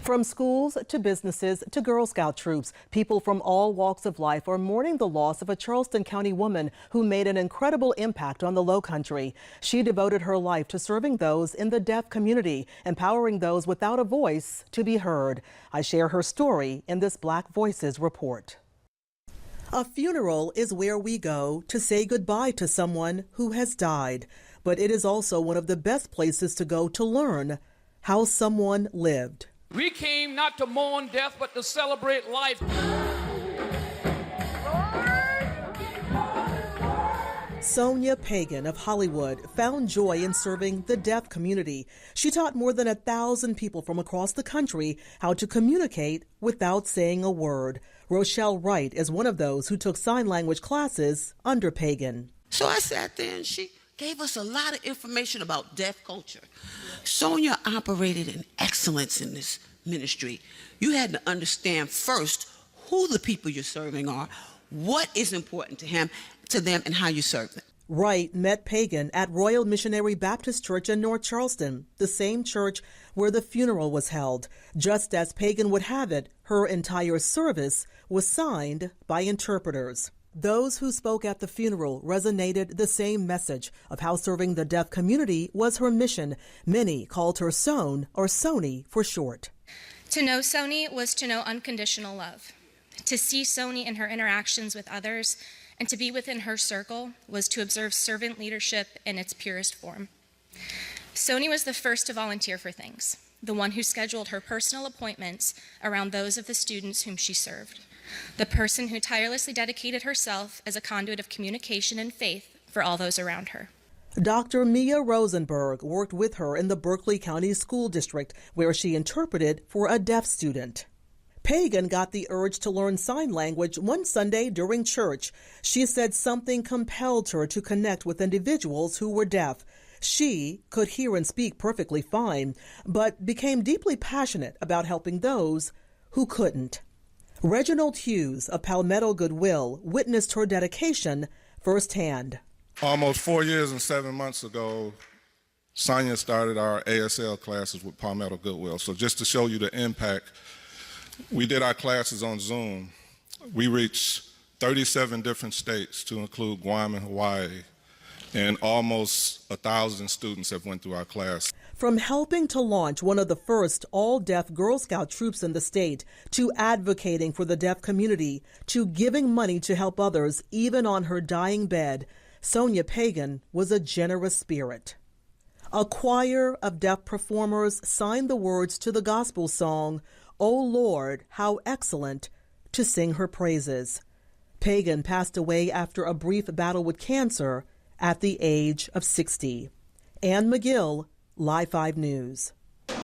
From schools to businesses to Girl Scout troops, people from all walks of life are mourning the loss of a Charleston County woman who made an incredible impact on the Lowcountry. She devoted her life to serving those in the deaf community, empowering those without a voice to be heard. I share her story in this Black Voices report. A funeral is where we go to say goodbye to someone who has died, but it is also one of the best places to go to learn how someone lived. We came not to mourn death, but to celebrate life. Sonia Pagan of Hollywood found joy in serving the deaf community. She taught more than 1,000 people from across the country how to communicate without saying a word. Rochelle Wright is one of those who took sign language classes under Pagan. So I sat there and she gave us a lot of information about deaf culture. Sonia operated in excellence in this ministry. You had to understand first who the people you're serving are, what is important to them, and how you serve them. Wright met Pagan at Royal Missionary Baptist Church in North Charleston, the same church where the funeral was held. Just as Pagan would have it, her entire service was signed by interpreters. Those who spoke at the funeral resonated the same message of how serving the deaf community was her mission. Many called her Son, or Sony for short. To know Sony was to know unconditional love. To see Sony in her interactions with others and to be within her circle was to observe servant leadership in its purest form. Sony was the first to volunteer for things, the one who scheduled her personal appointments around those of the students whom she served, the person who tirelessly dedicated herself as a conduit of communication and faith for all those around her. Dr. Mia Rosenberg worked with her in the Berkeley County School District, where she interpreted for a deaf student. Pagan got the urge to learn sign language one Sunday during church. She said something compelled her to connect with individuals who were deaf. She could hear and speak perfectly fine, but became deeply passionate about helping those who couldn't. Reginald Hughes of Palmetto Goodwill witnessed her dedication firsthand. Almost 4 years and 7 months ago, Sonia started our ASL classes with Palmetto Goodwill. So just to show you the impact, we did our classes on Zoom. We reached 37 different states to include Guam and Hawaii, and almost 1,000 students have went through our class. From helping to launch one of the first all-deaf Girl Scout troops in the state, to advocating for the deaf community, to giving money to help others, even on her dying bed, Sonia Pagan was a generous spirit. A choir of deaf performers signed the words to the gospel song, "O Lord, how excellent," to sing her praises. Pagan passed away after a brief battle with cancer at the age of 60. Ann McGill, Live 5 News.